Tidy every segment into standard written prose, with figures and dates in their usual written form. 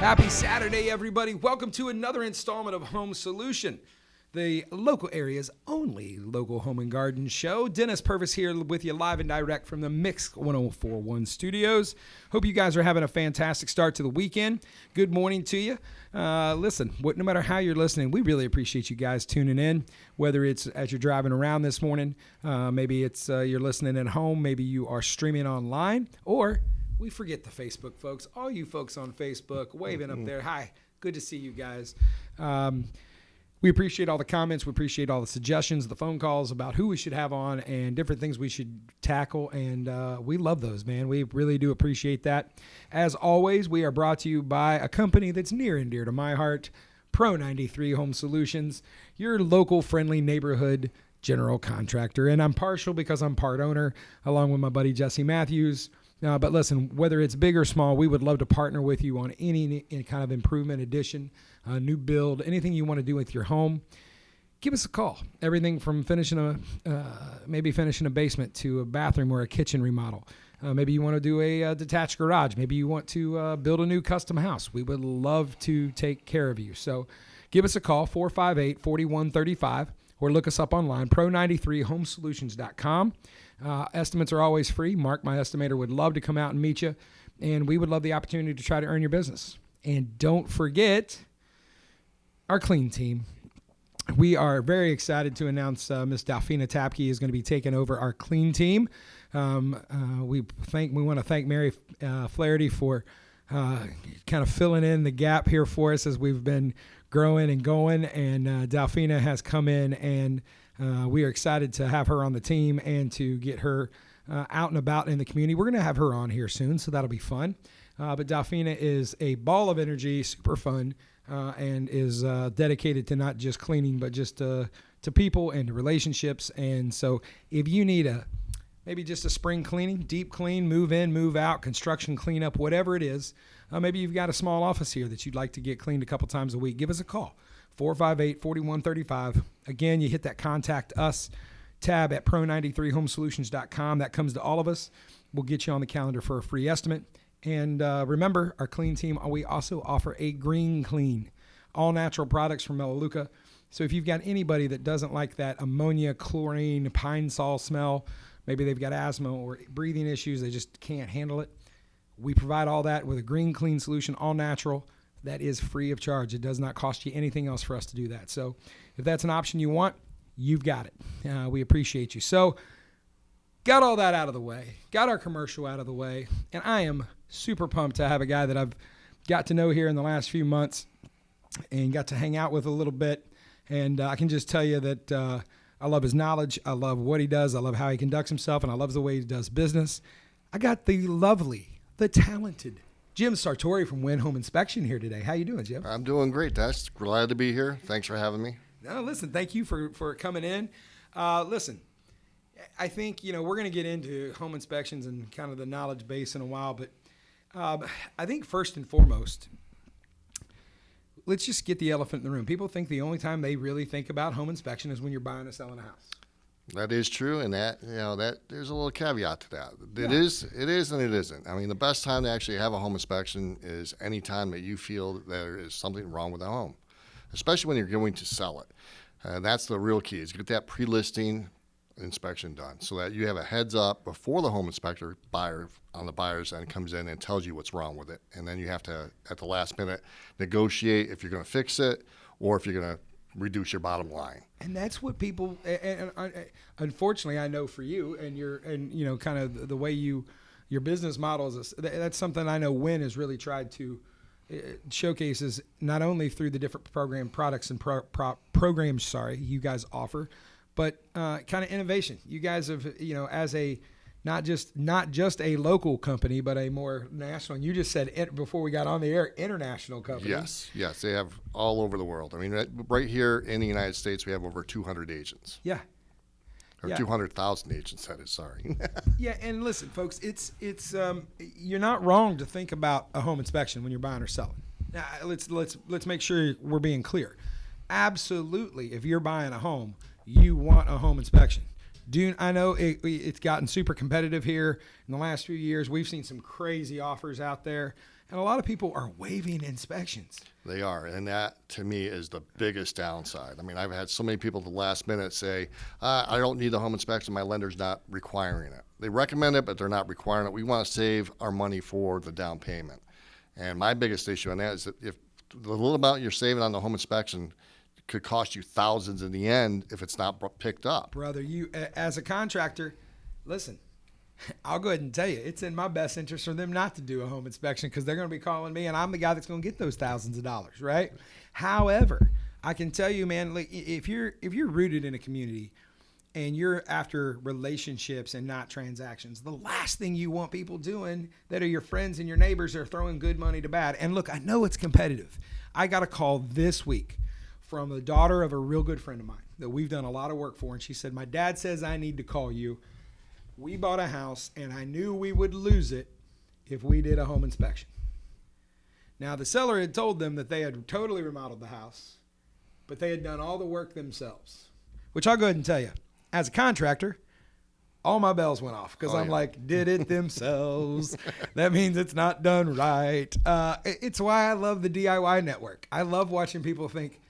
Happy Saturday, everybody. Welcome to another installment of Home Solution, the local area's only local home and garden show. Dennis Purvis here with you live and direct from the Mix 1041 studios. Hope you guys are having a fantastic start to the weekend. Good morning to you. Listen, no matter how you're listening, we really appreciate you guys tuning in, whether it's as you're driving around this morning, maybe it's you're listening at home, maybe you are streaming online, or we forget the Facebook folks. All you folks on Facebook waving up there. Hi, good to see you guys. We appreciate all the comments. We appreciate all the suggestions, the phone calls about who we should have on and different things we should tackle. And we love those, man. We really do appreciate that. As always, we are brought to you by a company that's near and dear to my heart, Pro 93 Home Solutions, your local friendly neighborhood general contractor. And I'm partial because I'm part owner, along with my buddy Jesse Matthews. But listen, whether it's big or small, we would love to partner with you on any kind of improvement, addition, new build, anything you want to do with your home. Give us a call. Everything from finishing a basement to a bathroom or a kitchen remodel. Maybe you want to do a detached garage. Maybe you want to build a new custom house. We would love to take care of you. So give us a call, 458-4135, or look us up online, pro93homesolutions.com. Estimates are always free. Mark, my estimator, would love to come out and meet you, and we would love the opportunity to try to earn your business. And don't forget our clean team. We are very excited to announce Miss Delphina Tapke is going to be taking over our clean team. We want to thank Mary Flaherty for kind of filling in the gap here for us as we've been growing and going, and Delphina has come in, and we are excited to have her on the team and to get her out and about in the community. We're going to have her on here soon, so that'll be fun. But Delphina is a ball of energy, super fun, and is dedicated to not just cleaning, but just to people and to relationships. And so if you need maybe just a spring cleaning, deep clean, move in, move out, construction cleanup, whatever it is, maybe you've got a small office here that you'd like to get cleaned a couple times a week, give us a call. 458-4135. Again, you hit that contact us tab at pro93homesolutions.com. That comes to all of us. We'll get you on the calendar for a free estimate. And remember, our clean team, we also offer a green clean, all natural products from Melaleuca. So if you've got anybody that doesn't like that ammonia, chlorine, pine sol smell, maybe they've got asthma or breathing issues, they just can't handle it, we provide all that with a green clean solution, all natural. That is free of charge. It does not cost you anything else for us to do that. So if that's an option you want, you've got it. We appreciate you. So got all that out of the way, got our commercial out of the way, and I am super pumped to have a guy that I've got to know here in the last few months and got to hang out with a little bit. And I can just tell you that I love his knowledge. I love what he does. I love how he conducts himself, and I love the way he does business. I got the lovely, the talented Jim Sartori from Win Home Inspection here today. How you doing, Jim? I'm doing great, Des. Glad to be here. Thanks for having me. No, listen, thank you for coming in. Listen, I think, we're going to get into home inspections and kind of the knowledge base in a while, but I think first and foremost, let's just get the elephant in the room. People think the only time they really think about home inspection is when you're buying or selling a house. That is true, and that there's a little caveat to that. Yeah. It is, and it isn't. I mean, the best time to actually have a home inspection is any time that you feel that there is something wrong with the home, especially when you're going to sell it. That's the real key, is get that pre-listing inspection done so that you have a heads up before the home inspector on the buyer's end comes in and tells you what's wrong with it. And then you have to, at the last minute, negotiate if you're going to fix it or if you're going to reduce your bottom line. And that's what people, and unfortunately, I know for you and kind of the way your business model is, that's something I know Win has really tried to showcase, not only through the different program products and programs, you guys offer, but kind of innovation. You guys have, as a not just a local company, but a more national. And you just said before we got on the air, international company. Yes, they have all over the world. I mean, right here in the United States, we have over 200 agents. Yeah. Or 200,000 agents, that is, sorry. Yeah, and listen, folks, it's you're not wrong to think about a home inspection when you're buying or selling. Now, let's make sure we're being clear. Absolutely, if you're buying a home, you want a home inspection. I know it's gotten super competitive here in the last few years. We've seen some crazy offers out there, and a lot of people are waiving inspections. They are, and that to me is the biggest downside. I mean, I've had so many people at the last minute say, I don't need the home inspection, my lender's not requiring it. They recommend it, but they're not requiring it. We want to save our money for the down payment. And my biggest issue on that is that if the little amount you're saving on the home inspection could cost you thousands in the end if it's not picked up. Brother, you as a contractor, listen, I'll go ahead and tell you, it's in my best interest for them not to do a home inspection because they're going to be calling me, and I'm the guy that's going to get those thousands of dollars, right? However, I can tell you, man, like, if you're rooted in a community and you're after relationships and not transactions, the last thing you want people doing that are your friends and your neighbors are throwing good money to bad. And look, I know it's competitive. I got a call this week from the daughter of a real good friend of mine that we've done a lot of work for, and she said, my dad says I need to call you. We bought a house, and I knew we would lose it if we did a home inspection. Now, the seller had told them that they had totally remodeled the house, but they had done all the work themselves, which I'll go ahead and tell you, as a contractor, all my bells went off because I'm like, did it themselves. That means it's not done right. It's why I love the DIY network. I love watching people think,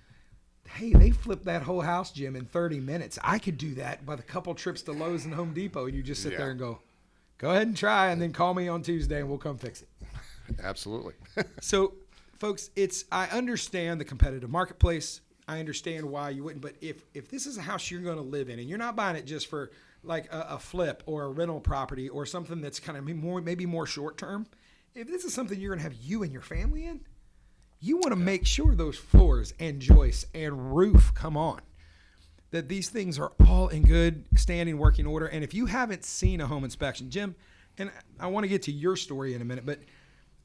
hey, they flipped that whole house, Jim, in 30 minutes. I could do that by a couple trips to Lowe's and Home Depot. And you just sit there and go ahead and try, and then call me on Tuesday and we'll come fix it. Absolutely. So, folks, I understand the competitive marketplace. I understand why you wouldn't. But if this is a house you're going to live in and you're not buying it just for like a flip or a rental property or something that's kind of maybe more short term, if this is something you're going to have you and your family in, you want to make sure those floors and joists and roof come on, that these things are all in good standing working order. And if you haven't seen a home inspection, Jim, and I want to get to your story in a minute, but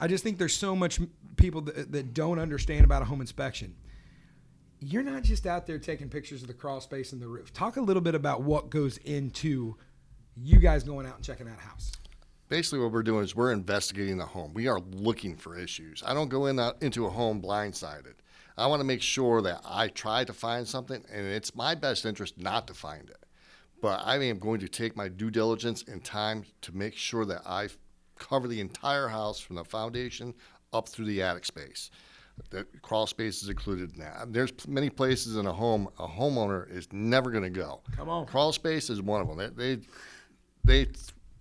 I just think there's so much people that don't understand about a home inspection. You're not just out there taking pictures of the crawl space and the roof. Talk a little bit about what goes into you guys going out and checking that house. Basically, what we're doing is we're investigating the home. We are looking for issues. I don't go into a home blindsided. I want to make sure that I try to find something, and it's my best interest not to find it. But I am going to take my due diligence and time to make sure that I cover the entire house from the foundation up through the attic space. The crawl space is included in that. There's many places in a home a homeowner is never going to go. Come on. Crawl space is one of them. They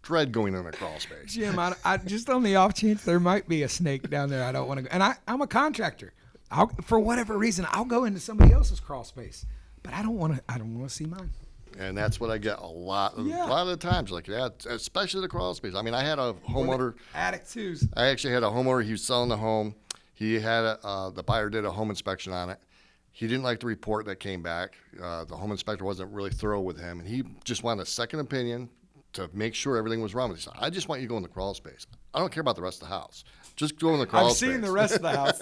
dread going in a crawl space. Jim, I just on the off chance there might be a snake down there, I don't want to go. And I'm a contractor. For whatever reason, I'll go into somebody else's crawl space, but I don't want to see mine. And that's what I get a lot of the times, like that, especially the crawl space. I mean, I had a homeowner. Attic twos. I actually had a homeowner. He was selling the home. He had the buyer did a home inspection on it. He didn't like the report that came back. The home inspector wasn't really thorough with him, and he just wanted a second opinion to make sure everything was wrong. He said, I just want you to go in the crawl space. I don't care about the rest of the house. Just go in the crawl space. I've seen the rest of the house.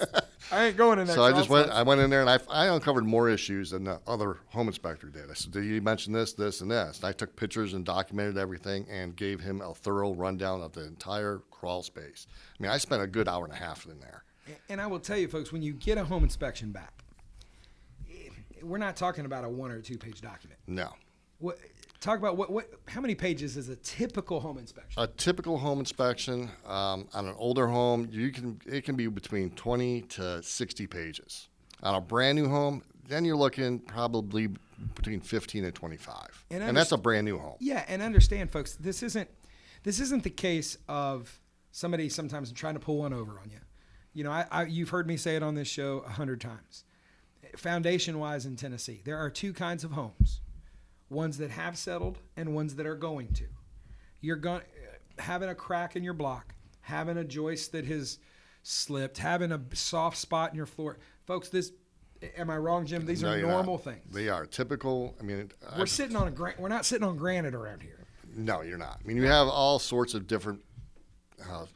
I ain't going in that So crawl space. I went in there, and I uncovered more issues than the other home inspector did. I said, did you mention this, this, and this? And I took pictures and documented everything and gave him a thorough rundown of the entire crawl space. I mean, I spent a good hour and a half in there. And I will tell you, folks, when you get a home inspection back, we're not talking about a 1 or 2 page document. No. Talk about how many pages is a typical home inspection? A typical home inspection on an older home, it can be between 20 to 60 pages. On a brand new home, then you're looking probably between 15 and 25. And that's a brand new home. Yeah, and understand, folks, this isn't the case of somebody sometimes trying to pull one over on you. You know, you've heard me say it on this show 100 times. Foundation-wise in Tennessee, there are 2 kinds of homes. Ones that have settled and ones that are going to. You're having a crack in your block, having a joist that has slipped, having a soft spot in your floor. Folks, am I wrong, Jim? These are normal things. They are typical. I mean, we're not sitting on granite around here. No, you're not. I mean, you have all sorts of different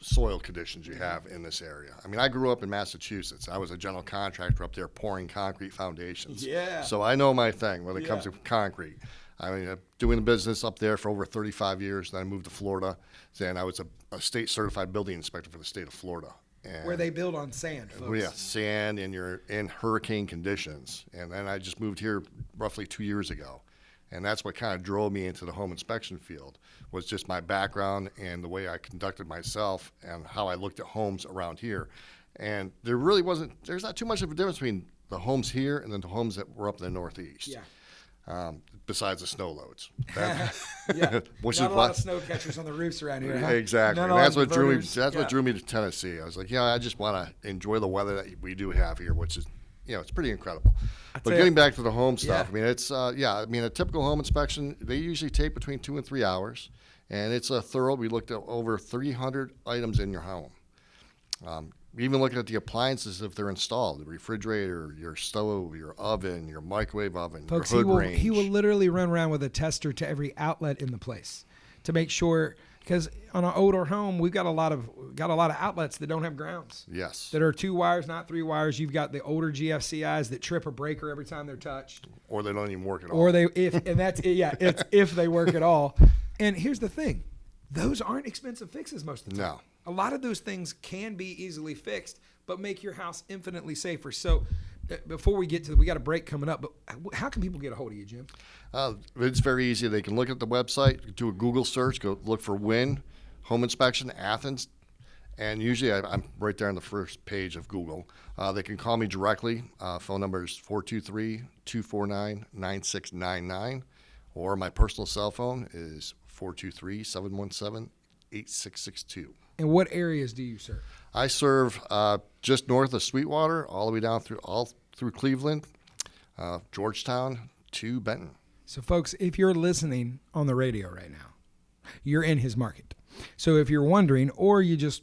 soil conditions you have in this area. I mean, I grew up in Massachusetts. I was a general contractor up there pouring concrete foundations. Yeah. So I know my thing when it comes to concrete. I mean, doing the business up there for over 35 years. Then I moved to Florida. Then I was a state certified building inspector for the state of Florida. And where they build on sand, folks. Yeah, sand, and you're in hurricane conditions. And then I just moved here roughly 2 years ago. And that's what kind of drove me into the home inspection field, was just my background and the way I conducted myself and how I looked at homes around here. And there's not too much of a difference between the homes here and then the homes that were up in the Northeast. Yeah. Besides the snow loads. Yeah. Which Not is a lot of snow catchers on the roofs around here. Huh? Exactly. Not And a that's lot of what drew me. inverters. That's Yeah. what drew me to Tennessee. I was like, I just want to enjoy the weather that we do have here, which is, it's pretty incredible. But getting back to the home stuff, Yeah. I mean, it's a typical home inspection, they usually take between 2 and 3 hours, and it's a thorough. We looked at over 300 items in your home. We even look at the appliances if they're installed: the refrigerator, your stove, your oven, your microwave oven, Folks, your hood range. he will literally run around with a tester to every outlet in the place to make sure. Because on an older home, we've got a lot of outlets that don't have grounds. Yes. That are 2 wires, not 3 wires. You've got the older GFCIs that trip a breaker every time they're touched. Or they don't even work at all. Or it's if they work at all. And here's the thing. Those aren't expensive fixes most of the time. No. A lot of those things can be easily fixed, but make your house infinitely safer. So before we get to, we got a break coming up, but how can people get a hold of you, Jim? It's very easy. They can look at the website, do a Google search, go look for Win Home Inspection Athens, and usually I'm right there on the first page of Google. They can call me directly. Phone number is 423-249-9699, or my personal cell phone is 423-717-8662. And what areas do you serve? I serve just north of Sweetwater, all the way down through Cleveland, Georgetown to Benton. So, folks, if you're listening on the radio right now, you're in his market. So, if you're wondering, or you just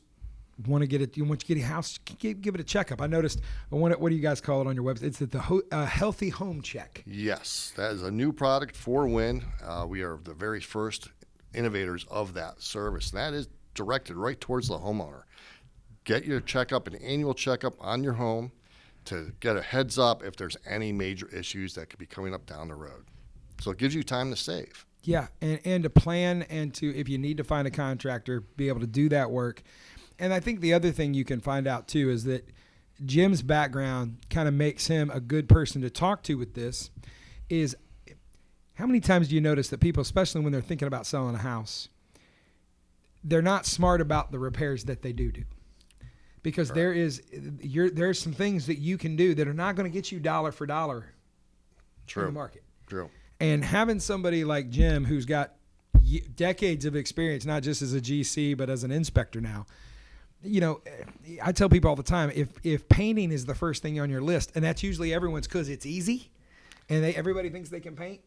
want to get your house, give it a checkup. I noticed. What do you guys call it on your website? It's the Healthy Home Check. Yes, that is a new product for Win. We are the very first innovators of that service. That is directed right towards the homeowner. Get your checkup, an annual checkup on your home, to get a heads up if there's any major issues that could be coming up down the road. So it gives you time to save. Yeah, and to plan, and to, if you need to find a contractor, be able to do that work. And I think the other thing you can find out too is that Jim's background kind of makes him a good person to talk to with this. Is how many times do you notice that people, especially when they're thinking about selling a house, they're not smart about the repairs that they do? Because there's some things that you can do that are not going to get you dollar for dollar in the market. True. And having somebody like Jim, who's got decades of experience, not just as a GC, but as an inspector now, I tell people all the time, if painting is the first thing on your list, and that's usually everyone's because it's easy, and everybody thinks they can paint,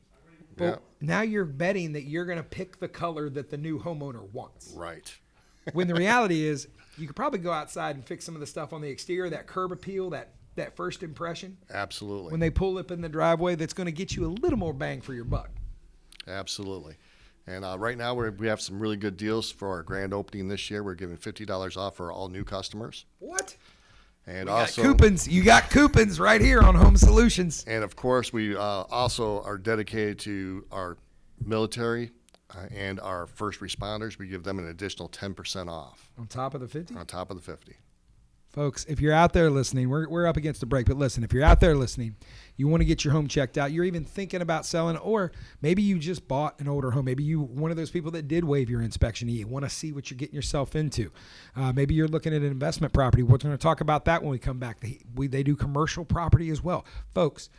but now you're betting that you're going to pick the color that the new homeowner wants. Right. When the reality is, you could probably go outside and fix some of the stuff on the exterior, that curb appeal, that first impression. Absolutely. When they pull up in the driveway, that's going to get you a little more bang for your buck. Absolutely. And right now we have some really good deals for our grand opening this year. We're giving $50 off for all new customers. What? And we also got coupons. You got coupons right here on Home Solutions. And of course, we also are dedicated to our military and our first responders. We give them an additional 10% off. On top of the 50? On top of the 50. Folks, if you're out there listening, we're up against the break, but listen, if you're out there listening, you want to get your home checked out, you're even thinking about selling, or maybe you just bought an older home. Maybe you one of those people that did waive your inspection. You want to see what you're getting yourself into. Maybe you're looking at an investment property. We're going to talk about that when we come back. They do commercial property as well. Folks,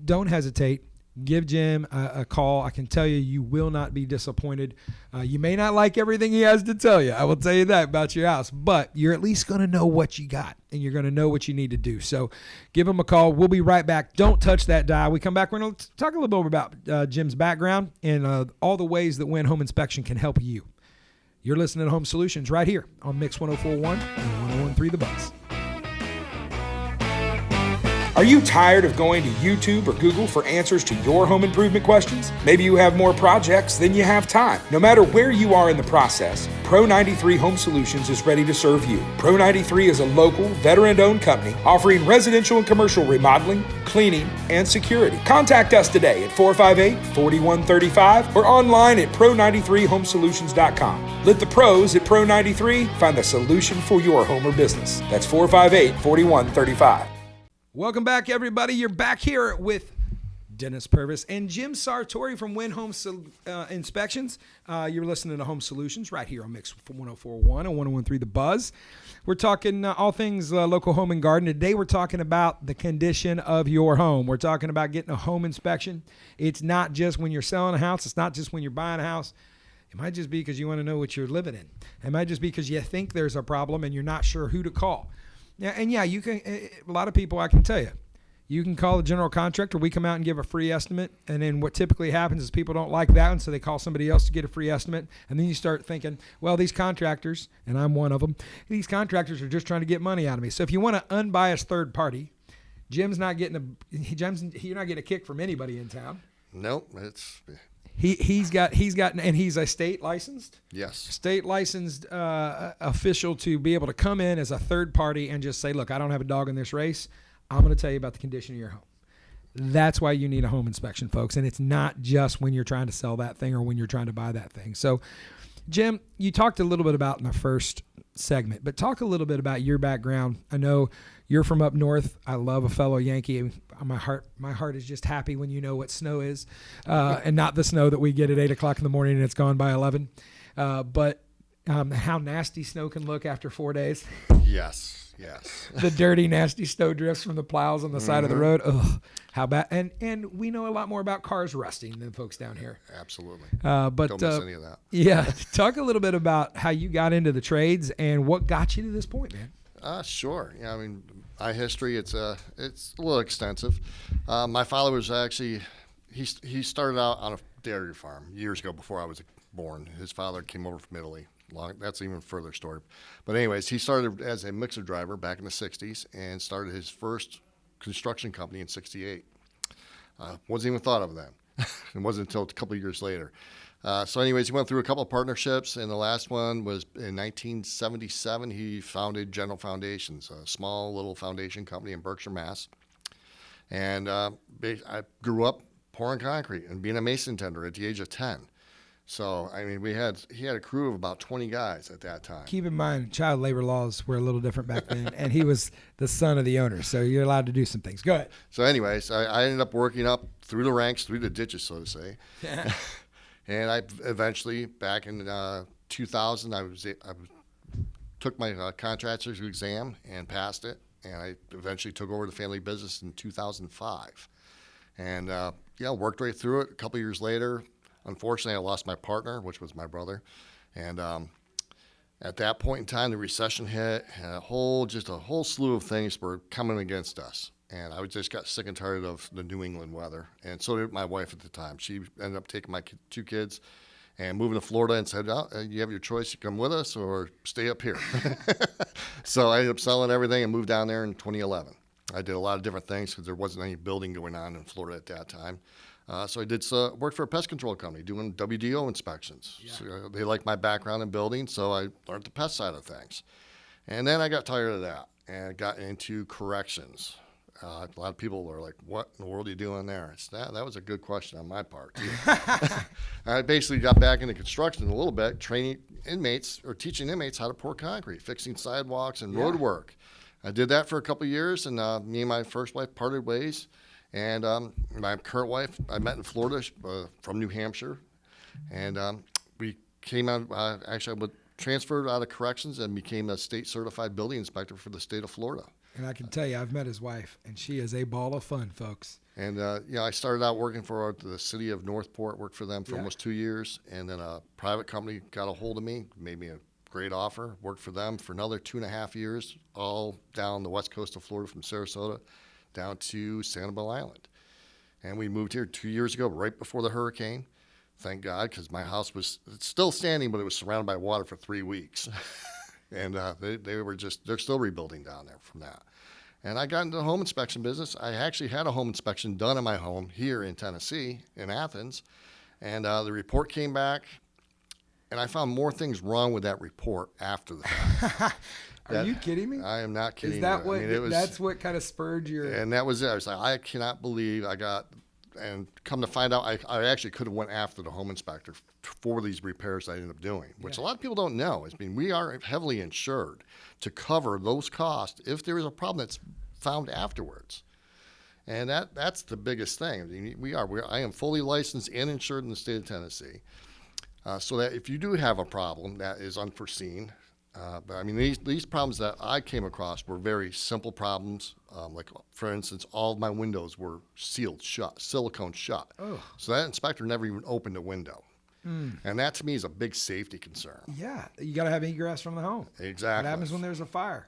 don't hesitate. Give Jim a call. I can tell you, you will not be disappointed. You may not like everything he has to tell you. I will tell you that about your house, but you're at least going to know what you got, and you're going to know what you need to do. So give him a call. We'll be right back. Don't touch that dial. We come back, we're going to talk a little bit about Jim's background and all the ways that Win Home Inspection can help you. You're listening to Home Solutions right here on Mix 104.1 and 101.3 The Buzz. Are you tired of going to YouTube or Google for answers to your home improvement questions? Maybe you have more projects than you have time. No matter where you are in the process, Pro 93 Home Solutions is ready to serve you. Pro 93 is a local, veteran-owned company offering residential and commercial remodeling, cleaning, and security. Contact us today at 458-4135 or online at pro93homesolutions.com. Let the pros at Pro 93 find the solution for your home or business. That's 458-4135. Welcome back, everybody. You're back here with Dennis Purvis and Jim Sartori from Win Home Inspections. You're listening to Home Solutions right here on Mix 1041 and 1013 The Buzz. We're talking all things local home and garden. Today we're talking about the condition of your home. We're talking about getting a home inspection. It's not just when you're selling a house. It's not just when you're buying a house. It might just be because you want to know what you're living in. It might just be because you think there's a problem and you're not sure who to call. You can. A lot of people, I can tell you, you can call the general contractor. We come out and give a free estimate. And then what typically happens is people don't like that, and so they call somebody else to get a free estimate. And then you start thinking, well, these contractors, and I'm one of them, these contractors are just trying to get money out of me. So if you want an unbiased third party, you're not getting a kick from anybody in town. Nope, it's... He's got, and he's a state licensed? Yes. State licensed official to be able to come in as a third party and just say, look, I don't have a dog in this race. I'm going to tell you about the condition of your home. That's why you need a home inspection, folks. And it's not just when you're trying to sell that thing or when you're trying to buy that thing. So, Jim, you talked a little bit about in the first segment, but talk a little bit about your background. I know you're from up north. I love a fellow Yankee. My heart is just happy when you know what snow is, and not the snow that we get at 8 o'clock in the morning and it's gone by 11. But how nasty snow can look after 4 days. Yes. The dirty, nasty snow drifts from the plows on the side of the road. Ugh, how bad. And we know a lot more about cars rusting than folks down here. Absolutely. But don't miss any of that. Yeah. Talk a little bit about how you got into the trades and what got you to this point, man. Sure. Yeah, I mean, my history, it's a little extensive. My father was actually, he started out on a dairy farm years ago before I was born. His father came over from Italy. That's an even further story. But anyways, he started as a mixer driver back in the 60s and started his first construction company in 68. Wasn't even thought of then. It wasn't until a couple of years later. So anyways, he went through a couple of partnerships, and the last one was in 1977. He founded General Foundations, a small little foundation company in Berkshire, Mass. And I grew up pouring concrete and being a mason tender at the age of 10. So, I mean, he had a crew of about 20 guys at that time. Keep in mind, child labor laws were a little different back then, and he was the son of the owner, so you're allowed to do some things. Go ahead. So anyways, I ended up working up through the ranks, through the ditches, so to say. And I eventually, back in 2000, I took my contractor's exam and passed it, and I eventually took over the family business in 2005. And, worked right through it. A couple years later, unfortunately, I lost my partner, which was my brother. And at that point in time, the recession hit, and a whole slew of things were coming against us. And I just got sick and tired of the New England weather. And so did my wife at the time. She ended up taking my two kids and moving to Florida and said, you have your choice. You come with us or stay up here. So I ended up selling everything and moved down there in 2011. I did a lot of different things because there wasn't any building going on in Florida at that time. So I did work for a pest control company doing WDO inspections. Yeah. So they liked my background in building, so I learned the pest side of things. And then I got tired of that and got into corrections. A lot of people were like, what in the world are you doing there? That was a good question on my part, too. I basically got back into construction a little bit, teaching inmates how to pour concrete, fixing sidewalks and road work. I did that for a couple of years, and me and my first wife parted ways. And my current wife, I met in Florida from New Hampshire. And we came out, I transferred out of corrections and became a state certified building inspector for the state of Florida. And I can tell you, I've met his wife, and she is a ball of fun, folks. And, I started out working for the city of Northport, worked for them for almost 2 years. And then a private company got a hold of me, made me a great offer, worked for them for another 2.5 years, all down the west coast of Florida from Sarasota down to Sanibel Island. And we moved here 2 years ago, right before the hurricane. Thank God, because my house was still standing, but it was surrounded by water for 3 weeks. And they're still rebuilding down there from that. And I got into the home inspection business. I actually had a home inspection done in my home here in Tennessee, in Athens. And the report came back, and I found more things wrong with that report after the fact. Are you kidding me? I am not kidding. Is that what? That's what kind of spurred your? And that was it. I was like, I cannot believe I got. And come to find out, I actually could have went after the home inspector for these repairs I ended up doing, which a lot of people don't know. I mean, we are heavily insured to cover those costs if there is a problem that's found afterwards. And that's the biggest thing. I mean, I am fully licensed and insured in the state of Tennessee. So that if you do have a problem that is unforeseen, but I mean, these problems that I came across were very simple problems. Like, for instance, all of my windows were sealed shut, silicone shut. Oh. So that inspector never even opened a window. And that to me is a big safety concern. Yeah, you got to have egress from the home. Exactly. What happens when there's a fire?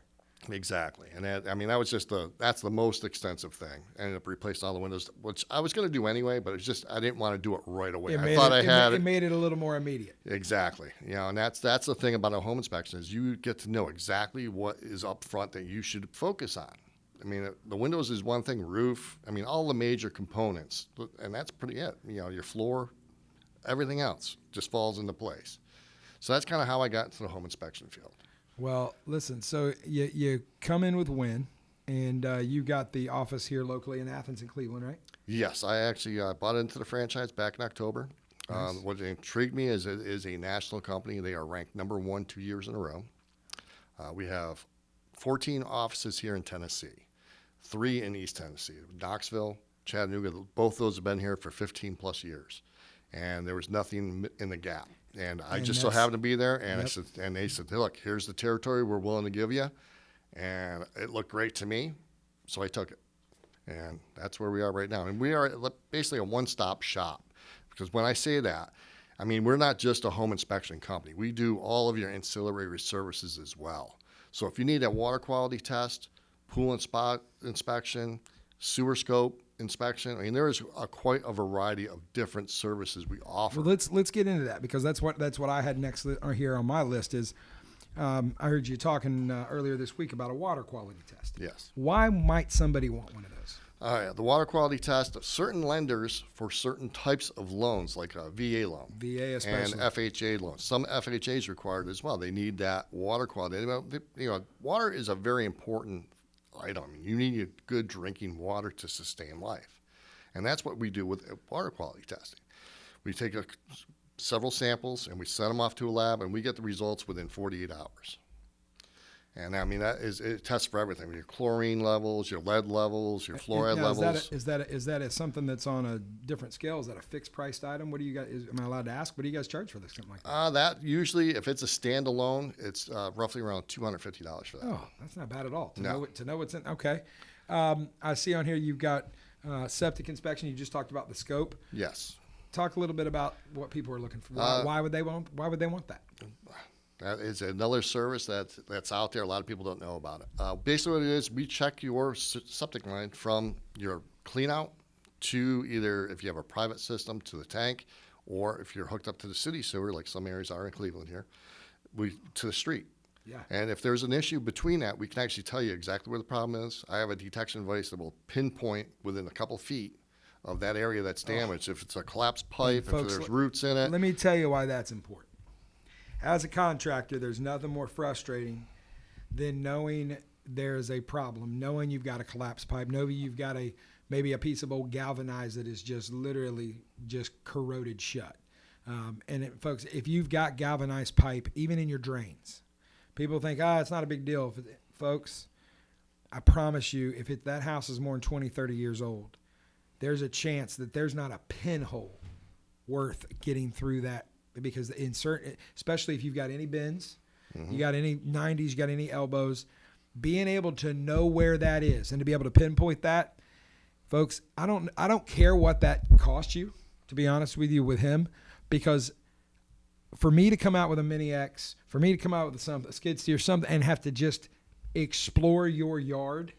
Exactly. And that was just that's the most extensive thing. I ended up replacing all the windows, which I was going to do anyway, but it's just, I didn't want to do it right away. It made it a little more immediate. Exactly. And that's the thing about a home inspection is you get to know exactly what is up front that you should focus on. I mean, the windows is one thing, roof, I mean, all the major components, and that's pretty it. Your floor, everything else just falls into place. So that's kind of how I got into the home inspection field. Well, listen, so you come in with Win, and you got the office here locally in Athens and Cleveland, right? Yes, I actually bought into the franchise back in October. Nice. What intrigued me is it is a national company. They are ranked number 1 2 years in a row. We have 14 offices here in Tennessee, 3 in East Tennessee, Knoxville, Chattanooga. Both those have been here for 15 plus years, and there was nothing in the gap. And I just so happened to be there, and yep. They said, hey, look, here's the territory we're willing to give you, and it looked great to me, so I took it. And that's where we are right now. And we are basically a one-stop shop, because when I say that, I mean, we're not just a home inspection company. We do all of your ancillary services as well. So if you need a water quality test, pool and spa inspection, sewer scope inspection, I mean, there is quite a variety of different services we offer. Well, let's get into that, because that's what I had next here on my list is I heard you talking earlier this week about a water quality test. Yes. Why might somebody want one of those? The water quality test, certain lenders for certain types of loans, like a VA loan. VA especially. And FHA loans. Some FHA is required as well. They need that water quality. Water is a very important item. You need good drinking water to sustain life. And that's what we do with water quality testing. We take several samples and we send them off to a lab, and we get the results within 48 hours. And I mean, it tests for everything: your chlorine levels, your lead levels, your fluoride levels. Is that something that's on a different scale? Is that a fixed priced item? What do you guys? Am I allowed to ask? What do you guys charge for this? Something like that? That usually, if it's a standalone, it's roughly around $250 for that. Oh, that's not bad at all. To know what's in. Okay, I see on here you've got septic inspection. You just talked about the scope. Yes. Talk a little bit about what people are looking for. Why would they want that? That is another service that's out there. A lot of people don't know about it. Basically what it is, we check your septic line from your clean out to either, if you have a private system, to the tank, or if you're hooked up to the city sewer, like some areas are in Cleveland here, to the street. Yeah. And if there's an issue between that, we can actually tell you exactly where the problem is. I have a detection device that will pinpoint within a couple feet of that area that's damaged. If it's a collapsed pipe, if there's roots in it. Let me tell you why that's important. As a contractor, there's nothing more frustrating than knowing there's a problem, knowing you've got a collapsed pipe, knowing you've got maybe a piece of old galvanized that is just literally just corroded shut. Folks, if you've got galvanized pipe, even in your drains, people think, it's not a big deal. Folks, I promise you, if that house is more than 20, 30 years old, there's a chance that there's not a pinhole worth getting through that. Because especially if you've got any bends, you got any 90s, you got any elbows, being able to know where that is and to be able to pinpoint that, folks, I don't care what that costs you, to be honest with you, with him, because for me to come out with a Mini X, for me to come out with a skid steer, something, and have to just explore your yard,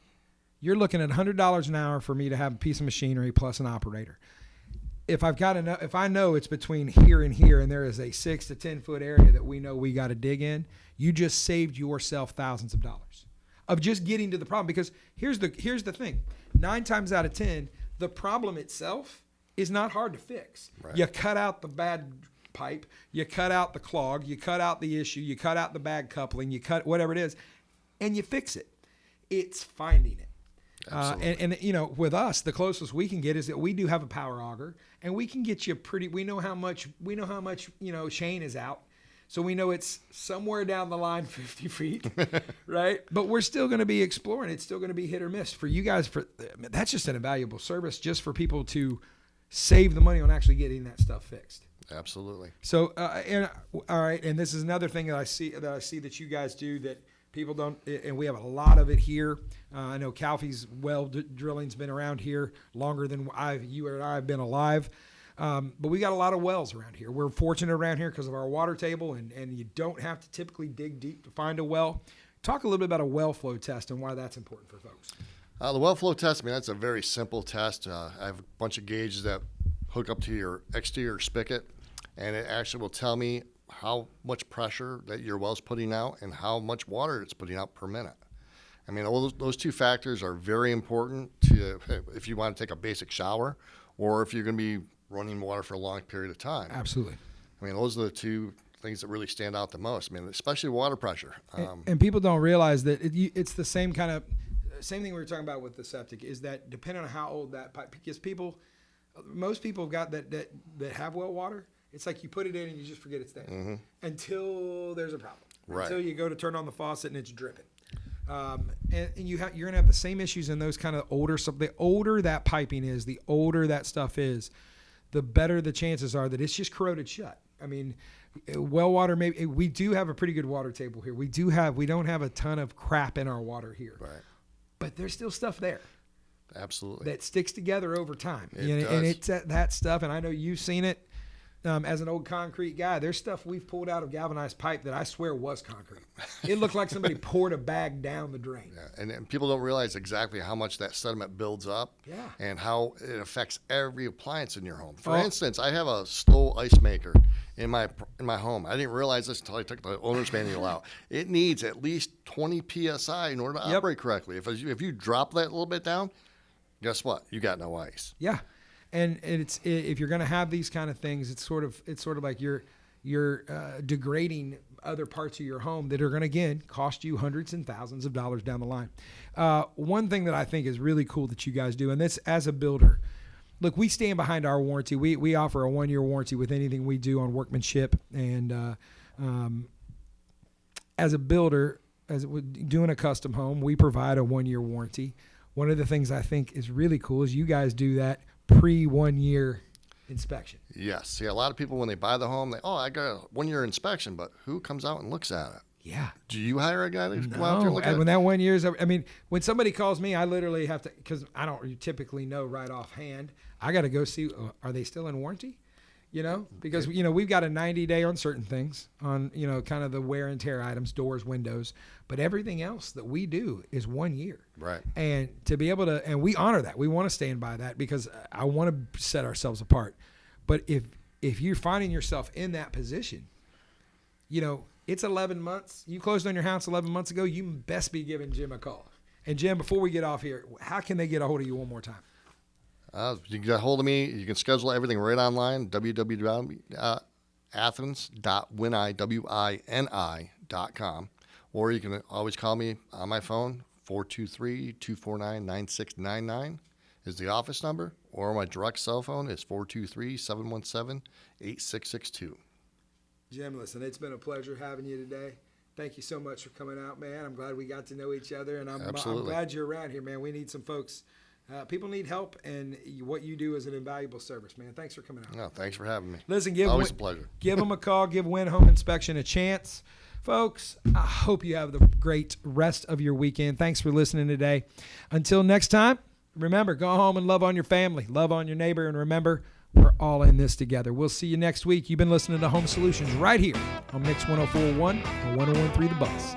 you're looking at $100 an hour for me to have a piece of machinery plus an operator. If I know it's between here and here, and there is a 6 to 10 foot area that we know we got to dig in, you just saved yourself thousands of dollars of just getting to the problem. Because here's the thing: 9 times out of 10, the problem itself is not hard to fix. Right. You cut out the bad pipe, you cut out the clog, you cut out the issue, you cut out the bad coupling, you cut whatever it is, and you fix it. It's finding it. And with us, the closest we can get is that we do have a power auger, and we can get you we know how much Shane is out. So we know it's somewhere down the line 50 feet, right? But we're still going to be exploring. It's still going to be hit or miss. For you guys, that's just an invaluable service just for people to save the money on actually getting that stuff fixed. Absolutely. So, all right, and this is another thing that I see that you guys do that people don't, and we have a lot of it here. I know Calfee's well drilling's been around here longer than you and I have been alive. But we got a lot of wells around here. We're fortunate around here because of our water table, and you don't have to typically dig deep to find a well. Talk a little bit about a well flow test and why that's important for folks. The well flow test, that's a very simple test. I have a bunch of gauges that hook up to your exterior spigot, and it actually will tell me how much pressure that your well's putting out and how much water it's putting out per minute. All those two factors are very important to if you want to take a basic shower or if you're going to be running water for a long period of time. Absolutely. Those are the two things that really stand out the most. Especially water pressure. And people don't realize that it's the same thing we were talking about with the septic, is that depending on how old that pipe, because most people have got that have well water, it's like you put it in and you just forget it's there until there's a problem. Right. Until you go to turn on the faucet and it's dripping. And you're going to have the same issues in those kind of older stuff. The older that piping is, the older that stuff is, the better the chances are that it's just corroded shut. Well water, maybe we do have a pretty good water table here. We don't have a ton of crap in our water here. Right. But there's still stuff there. Absolutely. That sticks together over time. It does. And it's that stuff, and I know you've seen it as an old concrete guy. There's stuff we've pulled out of galvanized pipe that I swear was concrete. It looked like somebody poured a bag down the drain. Yeah. And people don't realize exactly how much that sediment builds up and how it affects every appliance in your home. For instance, I have a slow ice maker in my home. I didn't realize this until I took the owner's manual out. It needs at least 20 PSI in order to operate correctly. If you drop that a little bit down, guess what? You got no ice. Yeah. And if you're going to have these kind of things, it's sort of like you're degrading other parts of your home that are going to, again, cost you hundreds and thousands of dollars down the line. One thing that I think is really cool that you guys do, and this as a builder, look, we stand behind our warranty. We offer a 1-year warranty with anything we do on workmanship. And as a builder, doing a custom home, we provide a 1-year warranty. One of the things I think is really cool is you guys do that pre-1-year inspection. Yes. See, a lot of people, when they buy the home, I got a 1-year inspection, but who comes out and looks at it? Yeah. Do you hire a guy to come out there and look at it? When that 1 year is, when somebody calls me, I literally have to, because I don't typically know right offhand, I got to go see, are they still in warranty? Because, we've got a 90-day on certain things, on, kind of the wear and tear items, doors, windows, but everything else that we do is 1 year. Right. And to be able to, and we honor that. We want to stand by that because I want to set ourselves apart. But if you're finding yourself in that position, it's 11 months. You closed on your house 11 months ago. You best be giving Jim a call. And Jim, before we get off here, how can they get a hold of you one more time? You can get a hold of me. You can schedule everything right online, www.athens.wini.com. Or you can always call me on my phone, 423-249-9699 is the office number. Or my direct cell phone is 423-717-8662. Jim, listen, it's been a pleasure having you today. Thank you so much for coming out, man. I'm glad we got to know each other, and I'm glad you're around here, man. We need some folks. People need help, and what you do is an invaluable service, man. Thanks for coming out. No, thanks for having me. Listen, always a pleasure. Give them a call. Give Win Home Inspection a chance. Folks, I hope you have the great rest of your weekend. Thanks for listening today. Until next time, remember, go home and love on your family, love on your neighbor, and remember, we're all in this together. We'll see you next week. You've been listening to Home Solutions right here on Mix 104.1 and 101.3 The Buzz.